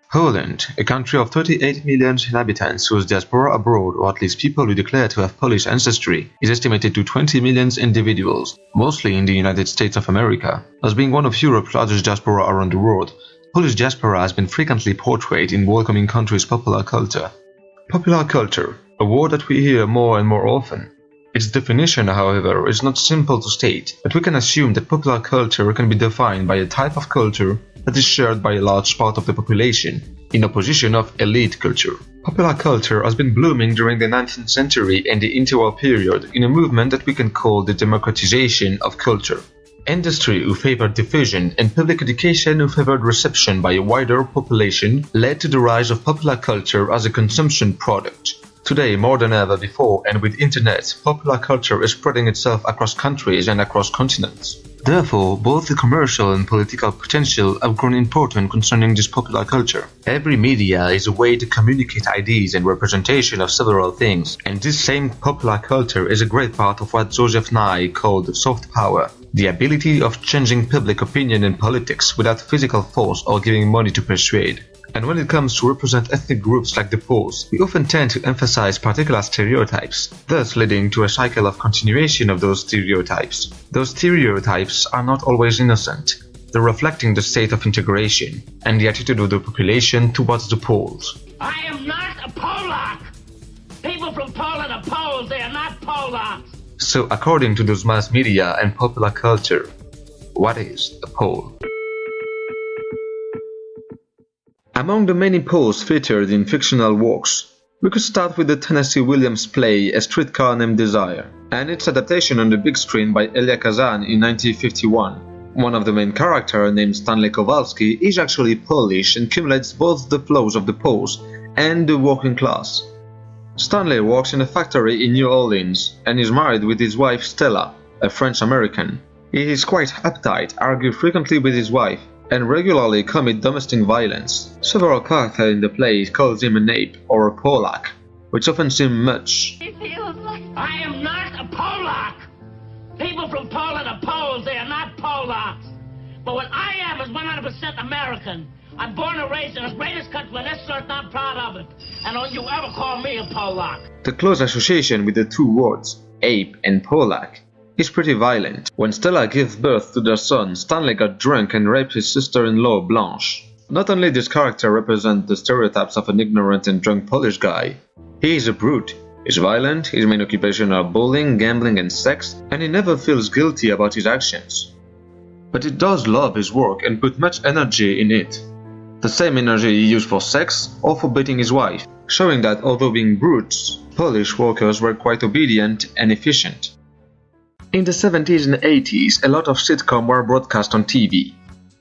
Poland, a country of 38 million inhabitants whose diaspora abroad, or at least people who declare to have Polish ancestry, is estimated to 20 million individuals, mostly in the United States of America. As being one of Europe's largest diaspora around the world, Polish diaspora has been frequently portrayed in welcoming countries' popular culture. Popular culture, a word that we hear more and more often. Its definition, however, is not simple to state, but we can assume that popular culture can be defined by a type of culture that is shared by a large part of the population, in opposition of elite culture. Popular culture has been blooming during the 19th century and the interwar period in a movement that we can call the democratization of culture. Industry who favored diffusion and public education who favored reception by a wider population led to the rise of popular culture as a consumption product. Today, more than ever before, and with internet, popular culture is spreading itself across countries and across continents. Therefore, both the commercial and political potential have grown important concerning this popular culture. Every media is a way to communicate ideas and representation of several things, and this same popular culture is a great part of what Joseph Nye called soft power, the ability of changing public opinion and politics without physical force or giving money to persuade. And when it comes to represent ethnic groups like the Poles, we often tend to emphasize particular stereotypes, thus leading to a cycle of continuation of those stereotypes. Those stereotypes are not always innocent. They're reflecting the state of integration and the attitude of the population towards the Poles. I am not a Polak! People from Poland are Poles, they are not Polacks! So according to those mass media and popular culture, what is a Pole? Among the many Poles featured in fictional works, we could start with the Tennessee Williams play A Streetcar Named Desire, and its adaptation on the big screen by Elia Kazan in 1951. One of the main characters, named Stanley Kowalski, is actually Polish and cumulates both the flows of the Poles and the working class. Stanley works in a factory in New Orleans and is married with his wife Stella, a French-American. He is quite uptight, argues frequently with his wife, and regularly commit domestic violence. Several characters in the play calls him an ape or a Polak, which often seem much. I am not a Polak! People from Poland are Poles, they are not Polacks! But what I am is 100% American. I'm born and raised in the greatest country on this earth, and I'm proud of it. And don't you ever call me a Polak. The close association with the two words, ape and Polak, is pretty violent. When Stella gives birth to their son, Stanley got drunk and raped his sister-in-law Blanche. Not only this character represents the stereotypes of an ignorant and drunk Polish guy, he is a brute, he's violent, his main occupation are bullying, gambling and sex, and he never feels guilty about his actions. But he does love his work and put much energy in it. The same energy he used for sex or for beating his wife, showing that although being brutes, Polish workers were quite obedient and efficient. In the 70s and 80s, a lot of sitcoms were broadcast on TV.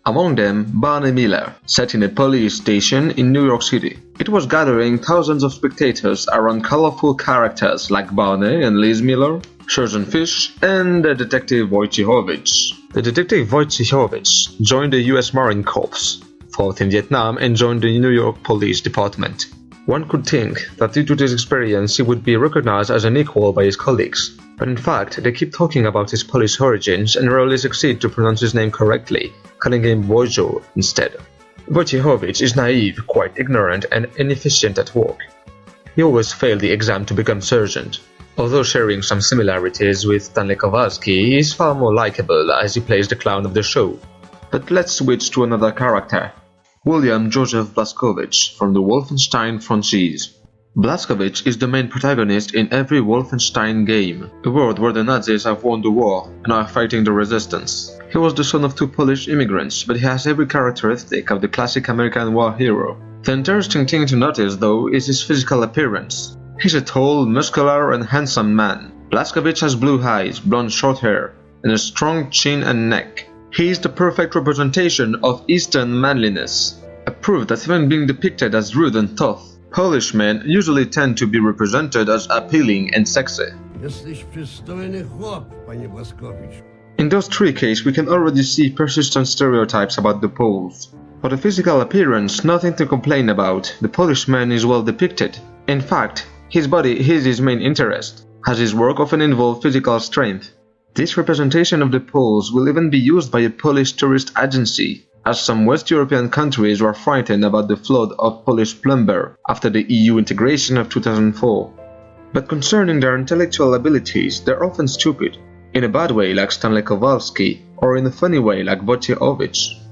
Among them, Barney Miller, set in a police station in New York City. It was gathering thousands of spectators around colorful characters like Barney and Liz Miller, Susan Fish, and the detective Wojciechowicz. The detective Wojciechowicz joined the US Marine Corps, fought in Vietnam, and joined the New York Police Department. One could think that due to this experience he would be recognized as an equal by his colleagues. But in fact, they keep talking about his Polish origins and rarely succeed to pronounce his name correctly, calling him Wojciech instead. Wojciechowicz is naive, quite ignorant and inefficient at work. He always failed the exam to become sergeant. Although sharing some similarities with Stanley Kowalski, he is far more likable as he plays the clown of the show. But let's switch to another character. William Joseph Błaszkowicz from the Wolfenstein franchise. Błaszkowicz is the main protagonist in every Wolfenstein game, a world where the Nazis have won the war and are fighting the resistance. He was the son of two Polish immigrants, but he has every characteristic of the classic American war hero. The interesting thing to notice, though, is his physical appearance. He's a tall, muscular and handsome man. Błaszkowicz has blue eyes, blonde short hair, and a strong chin and neck. He is the perfect representation of Eastern manliness, a proof that even being depicted as rude and tough, Polish men usually tend to be represented as appealing and sexy. In those three cases, we can already see persistent stereotypes about the Poles. For the physical appearance, nothing to complain about. The Polish man is well depicted. In fact, his body is his main interest, as his work often involves physical strength. This representation of the Poles will even be used by a Polish tourist agency, as some West European countries were frightened about the flood of Polish plumber after the EU integration of 2004. But concerning their intellectual abilities, they're often stupid, in a bad way like Stanley Kowalski, or in a funny way like Wojciechowicz.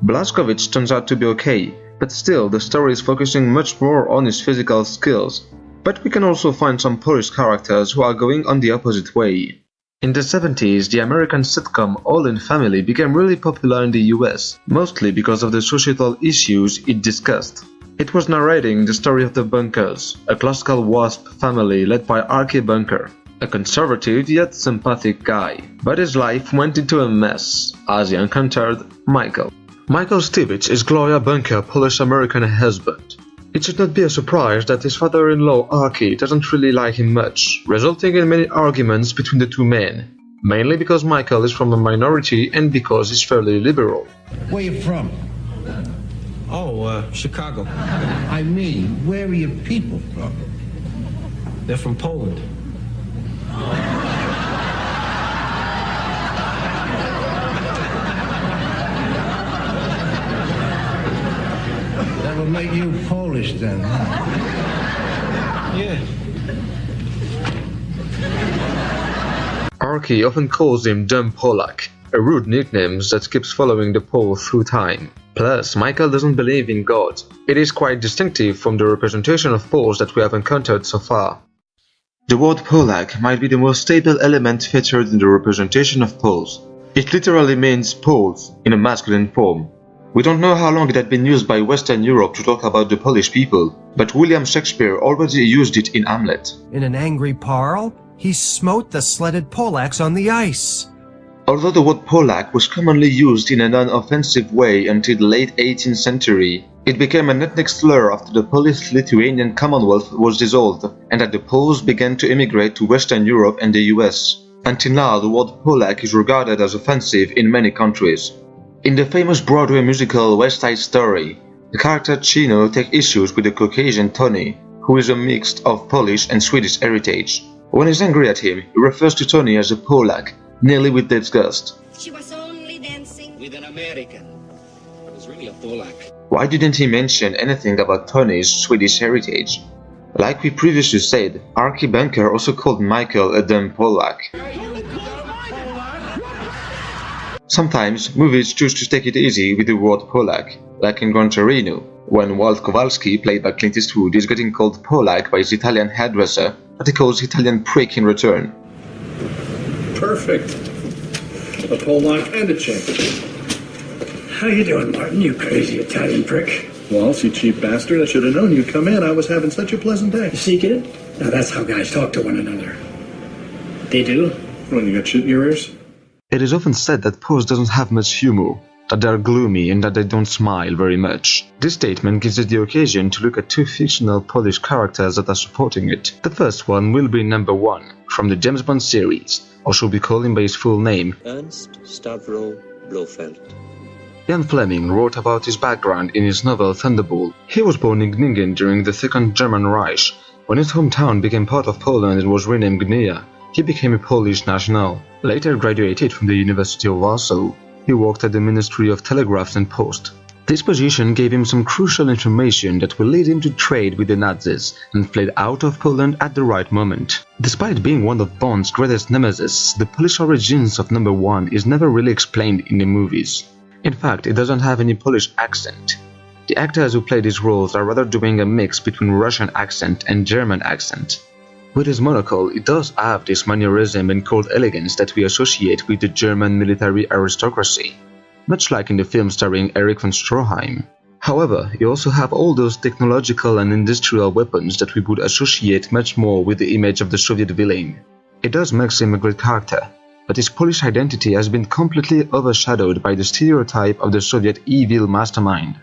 Blaszkowicz turns out to be okay, but still the story is focusing much more on his physical skills. But we can also find some Polish characters who are going on the opposite way. In the 70s, the American sitcom All in Family became really popular in the US, mostly because of the societal issues it discussed. It was narrating the story of the Bunkers, a classical WASP family led by Archie Bunker, a conservative yet sympathetic guy. But his life went into a mess as he encountered Michael. Michael Stivic is Gloria Bunker's Polish-American husband. It should not be a surprise that his father-in-law Archie doesn't really like him much, resulting in many arguments between the two men, mainly because Michael is from a minority and because he's fairly liberal. Where you from? Oh, Chicago. I mean, where are your people from? They're from Poland. That would make you Polish then, huh? Yeah. Archie often calls him Dumb Polak, a rude nickname that keeps following the Pole through time. Plus, Michael doesn't believe in God. It is quite distinctive from the representation of Poles that we have encountered so far. The word Polak might be the most stable element featured in the representation of Poles. It literally means Poles in a masculine form. We don't know how long it had been used by Western Europe to talk about the Polish people, but William Shakespeare already used it in Hamlet. In an angry parle, he smote the sledded Polacks on the ice. Although the word Polak was commonly used in a non-offensive way until the late 18th century, it became an ethnic slur after the Polish-Lithuanian Commonwealth was dissolved and that the Poles began to immigrate to Western Europe and the US. Until now, the word Polak is regarded as offensive in many countries. In the famous Broadway musical West Side Story, the character Chino takes issues with the Caucasian Tony, who is a mix of Polish and Swedish heritage. When he's angry at him, he refers to Tony as a Polak, nearly with disgust. She was only dancing With an American. It was really a Polak. Why didn't he mention anything about Tony's Swedish heritage? Like we previously said, Archie Bunker also called Michael a dumb Polak. Sometimes movies choose to take it easy with the word Polak, like in Gran Torino, when Walt Kowalski, played by Clint Eastwood, is getting called Polak by his Italian hairdresser, but he calls Italian prick in return. Perfect. A Polak and a Czech. How you doing, Martin, you crazy Italian prick? Waltz, you cheap bastard. I should have known you'd come in. I was having such a pleasant day. You see, kid? Now that's how guys talk to one another. They do? What, you got shit in your ears? It is often said that Poles doesn't have much humor, that they are gloomy and that they don't smile very much. This statement gives us the occasion to look at two fictional Polish characters that are supporting it. The first one will be number 1, from the James Bond series, or should we call him by his full name? Ernst Stavro Blofeld. Jan Fleming wrote about his background in his novel Thunderball. He was born in Gningen during the Second German Reich. When his hometown became part of Poland and was renamed Gdynia, he became a Polish national. Later graduated from the University of Warsaw. He worked at the Ministry of Telegraphs and Post. This position gave him some crucial information that will lead him to trade with the Nazis and fled out of Poland at the right moment. Despite being one of Bond's greatest nemesis, the Polish origins of number 1 is never really explained in the movies. In fact, it doesn't have any Polish accent. The actors who play these roles are rather doing a mix between Russian accent and German accent. With his monocle, it does have this mannerism and cold elegance that we associate with the German military aristocracy, much like in the film starring Erich von Stroheim. However, you also have all those technological and industrial weapons that we would associate much more with the image of the Soviet villain. It does make him a great character, but his Polish identity has been completely overshadowed by the stereotype of the Soviet evil mastermind.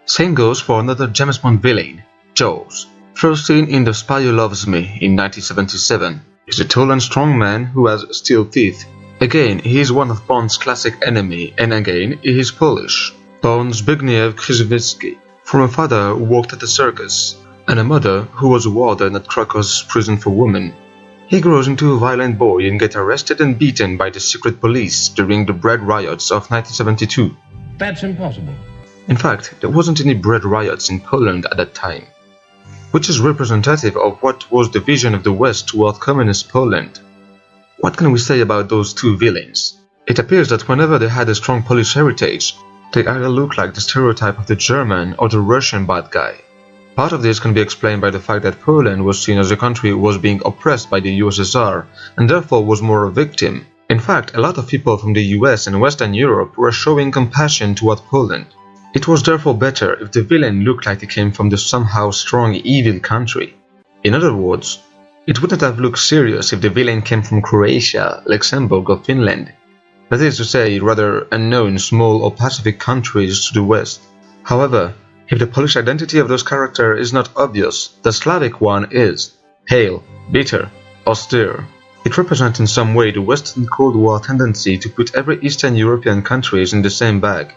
Same goes for another James Bond villain, Jaws. First seen in The Spy Who Loves Me in 1977. He's a tall and strong man who has steel teeth. Again, he is one of Bond's classic enemy, and again, he is Polish. Born Zbigniew Krzyzewski, from a father who worked at a circus, and a mother who was a warden at Krakow's prison for women. He grows into a violent boy and gets arrested and beaten by the secret police during the bread riots of 1972. That's impossible. In fact, there wasn't any bread riots in Poland at that time, which is representative of what was the vision of the West toward communist Poland. What can we say about those two villains? It appears that whenever they had a strong Polish heritage, they either looked like the stereotype of the German or the Russian bad guy. Part of this can be explained by the fact that Poland was seen as a country who was being oppressed by the USSR and therefore was more a victim. In fact, a lot of people from the US and Western Europe were showing compassion toward Poland. It was therefore better if the villain looked like he came from the somehow strong evil country. In other words, it wouldn't have looked serious if the villain came from Croatia, Luxembourg or Finland. That is to say, rather unknown small or Pacific countries to the west. However, if the Polish identity of those characters is not obvious, the Slavic one is. Pale, bitter, austere. It represents in some way the Western Cold War tendency to put every Eastern European countries in the same bag.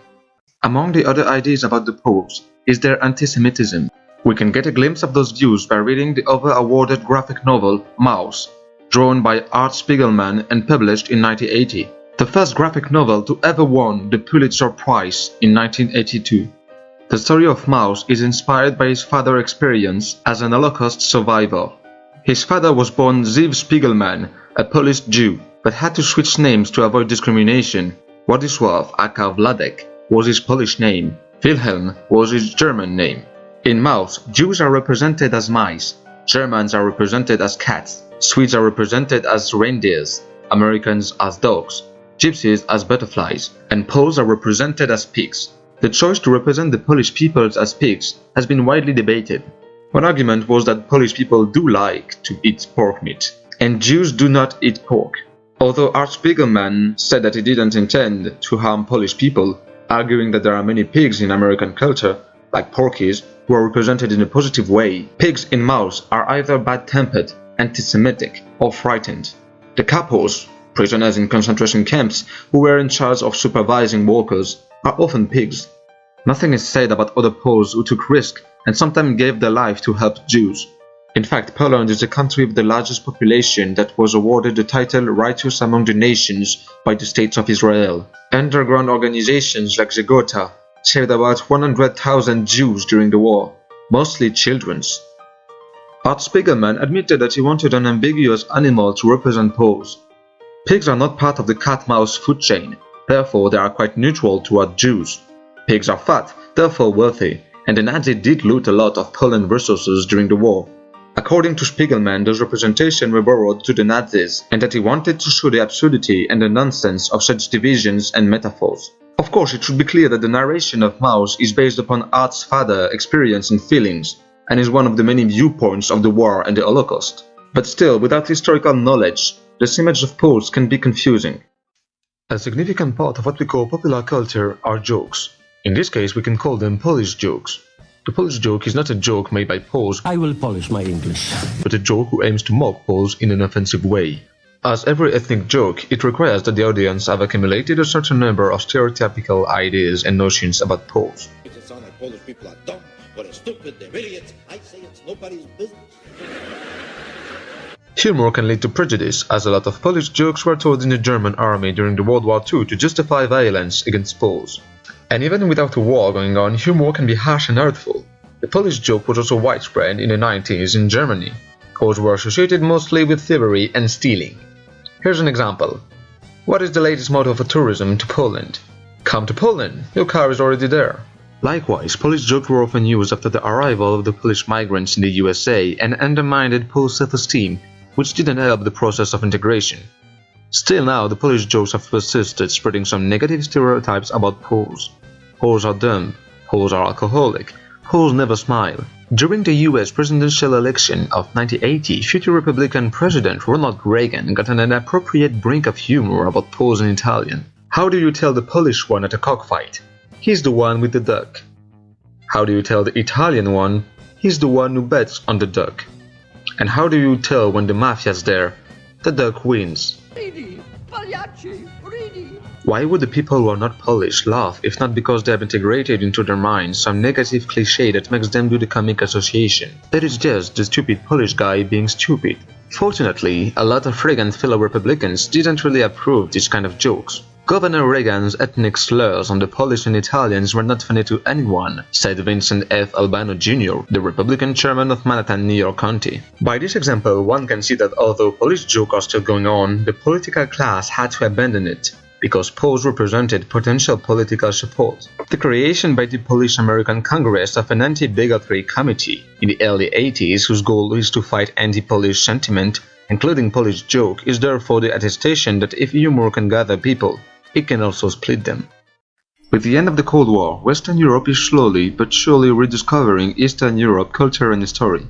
Among the other ideas about the Poles is their anti-Semitism. We can get a glimpse of those views by reading the over-awarded graphic novel Mouse, drawn by Art Spiegelman and published in 1980, the first graphic novel to ever win the Pulitzer Prize in 1982. The story of Mouse is inspired by his father's experience as an Holocaust survivor. His father was born Zeev Spiegelman, a Polish Jew, but had to switch names to avoid discrimination. Władysław aka Wladek was his Polish name. Wilhelm was his German name. In Mouse, Jews are represented as mice, Germans are represented as cats, Swedes are represented as reindeers, Americans as dogs, Gypsies as butterflies, and Poles are represented as pigs. The choice to represent the Polish peoples as pigs has been widely debated. One argument was that Polish people do like to eat pork meat, and Jews do not eat pork. Although Art Spiegelman said that he didn't intend to harm Polish people, arguing that there are many pigs in American culture, like porkies, who are represented in a positive way, pigs in Mouse are either bad-tempered, anti-Semitic, or frightened. The capos, prisoners in concentration camps who were in charge of supervising workers, are often pigs. Nothing is said about other Poles who took risk and sometimes gave their life to help Jews. In fact, Poland is the country with the largest population that was awarded the title Righteous Among the Nations by the State of Israel. Underground organizations like Zegota saved about 100,000 Jews during the war, mostly children. Art Spiegelman admitted that he wanted an ambiguous animal to represent Poles. Pigs are not part of the cat-mouse food chain, therefore they are quite neutral toward Jews. Pigs are fat, therefore wealthy, and the Nazis did loot a lot of Poland resources during the war. According to Spiegelman, those representations were borrowed to the Nazis, and that he wanted to show the absurdity and the nonsense of such divisions and metaphors. Of course, it should be clear that the narration of Mouse is based upon Art's father's experience and feelings, and is one of the many viewpoints of the war and the Holocaust. But still, without historical knowledge, this image of Poles can be confusing. A significant part of what we call popular culture are jokes. In this case, we can call them Polish jokes. The Polish joke is not a joke made by Poles, I will polish my English. but a joke who aims to mock Poles in an offensive way. As every ethnic joke, it requires that the audience have accumulated a certain number of stereotypical ideas and notions about Poles. It sounds like Polish people are dumb, or they're stupid, they're idiots. I say it's nobody's business. Humor can lead to prejudice, as a lot of Polish jokes were told in the German army during the World War II to justify violence against Poles. And even without a war going on, humor can be harsh and hurtful. The Polish joke was also widespread in the 90s in Germany. Poles were associated mostly with thievery and stealing. Here's an example. What is the latest motto for tourism to Poland? Come to Poland, your car is already there. Likewise, Polish jokes were often used after the arrival of the Polish migrants in the USA and undermined Poles' self-esteem, which didn't help the process of integration. Still now, the Polish jokes have persisted, spreading some negative stereotypes about Poles. Poles are dumb, Poles are alcoholic, Poles never smile. During the US presidential election of 1980, future Republican President Ronald Reagan got an inappropriate brink of humor about Poles in Italian. How do you tell the Polish one at a cockfight? He's the one with the duck. How do you tell the Italian one? He's the one who bets on the duck. And how do you tell when the mafia's there? The duck wins. Why would the people who are not Polish laugh if not because they have integrated into their minds some negative cliché that makes them do the comic association? That is just the stupid Polish guy being stupid. Fortunately, a lot of friggin' fellow Republicans didn't really approve this kind of jokes. Governor Reagan's ethnic slurs on the Polish and Italians were not funny to anyone, said Vincent F. Albano Jr., the Republican chairman of Manhattan, New York County. By this example, one can see that although Polish jokes are still going on, the political class had to abandon it, because Poles represented potential political support. The creation by the Polish-American Congress of an anti-bigotry committee in the early 80s, whose goal is to fight anti-Polish sentiment, including Polish joke, is therefore the attestation that if humor can gather people, it can also split them. With the end of the Cold War, Western Europe is slowly but surely rediscovering Eastern Europe culture and history.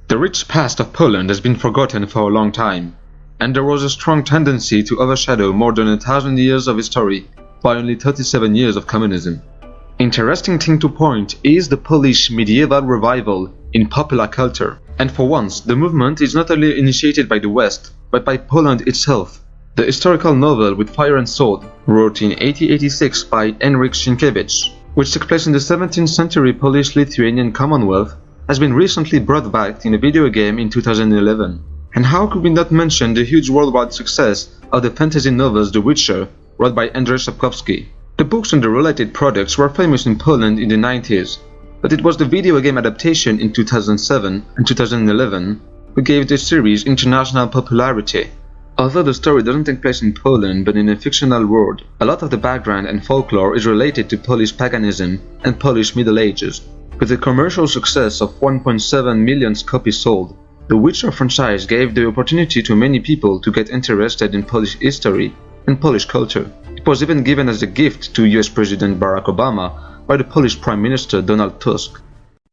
The rich past of Poland has been forgotten for a long time, and there was a strong tendency to overshadow more than 1,000 years of history by only 37 years of communism. Interesting thing to point is the Polish medieval revival in popular culture, and for once the movement is not only initiated by the West, but by Poland itself. The historical novel With Fire and Sword, wrote in 1886 by Henryk Sienkiewicz, which took place in the 17th century Polish-Lithuanian Commonwealth, has been recently brought back in a video game in 2011. And how could we not mention the huge worldwide success of the fantasy novels The Witcher, wrote by Andrzej Sapkowski. The books and the related products were famous in Poland in the 90s, but it was the video game adaptation in 2007 and 2011 who gave the series international popularity. Although the story doesn't take place in Poland but in a fictional world, a lot of the background and folklore is related to Polish paganism and Polish Middle Ages. With the commercial success of 1.7 million copies sold, the Witcher franchise gave the opportunity to many people to get interested in Polish history and Polish culture. It was even given as a gift to US President Barack Obama by the Polish Prime Minister Donald Tusk.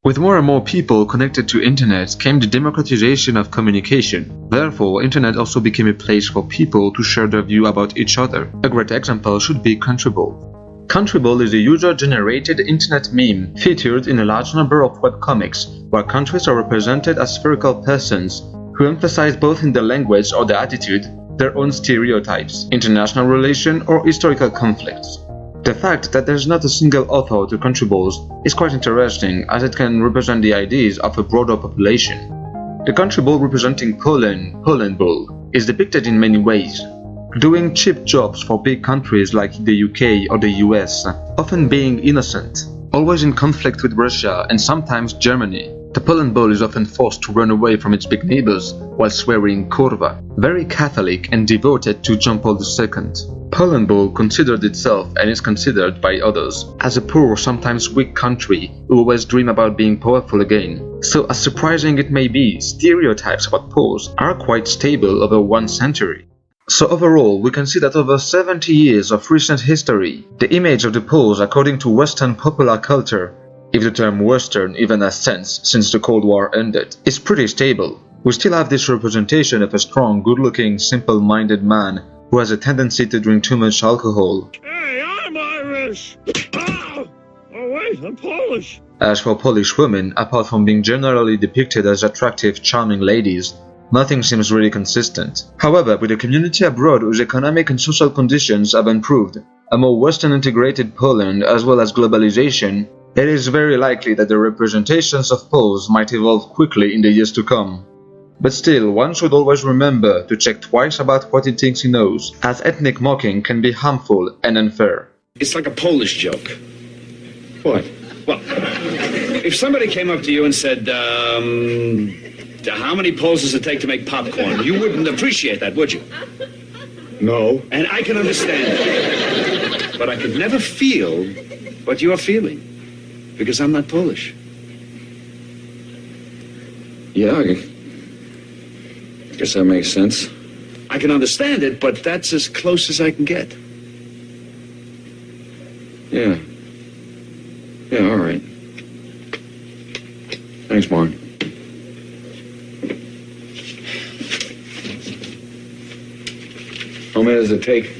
With more and more people connected to internet came the democratization of communication. Therefore, internet also became a place for people to share their view about each other. A great example should be Crunchyroll. Crunchyroll is a user-generated internet meme featured in a large number of webcomics, where countries are represented as spherical persons who emphasize both in their language or their attitude their own stereotypes, international relation or historical conflicts. The fact that there is not a single author to Crunchyroll is quite interesting, as it can represent the ideas of a broader population. The Crunchyroll representing Poland Bull, is depicted in many ways, doing cheap jobs for big countries like the UK or the US, often being innocent, always in conflict with Russia and sometimes Germany. The Poland Bull is often forced to run away from its big neighbors while swearing kurwa, very Catholic and devoted to John Paul II. Poland Bull considered itself, and is considered by others, as a poor, sometimes weak country who always dream about being powerful again. So as surprising it may be, stereotypes about Poles are quite stable over 1 century. So overall, we can see that over 70 years of recent history, the image of the Poles according to Western popular culture, if the term Western even has sense since the Cold War ended, is pretty stable. We still have this representation of a strong, good-looking, simple-minded man who has a tendency to drink too much alcohol. Hey, I'm Irish! Oh, wait, I'm Polish! As for Polish women, apart from being generally depicted as attractive, charming ladies, nothing seems really consistent. However, with the community abroad whose economic and social conditions have improved, a more Western-integrated Poland as well as globalization, it is very likely that the representations of Poles might evolve quickly in the years to come. But still, one should always remember to check twice about what he thinks he knows, as ethnic mocking can be harmful and unfair. It's like a Polish joke. What? Well, if somebody came up to you and said, how many Poles does it take to make popcorn? You wouldn't appreciate that, would you? No. And I can understand that. But I could never feel what you're feeling, because I'm not Polish. Yeah, I guess that makes sense. I can understand it, but that's as close as I can get. Yeah. Yeah, all right. Thanks, Martin. How many does it take?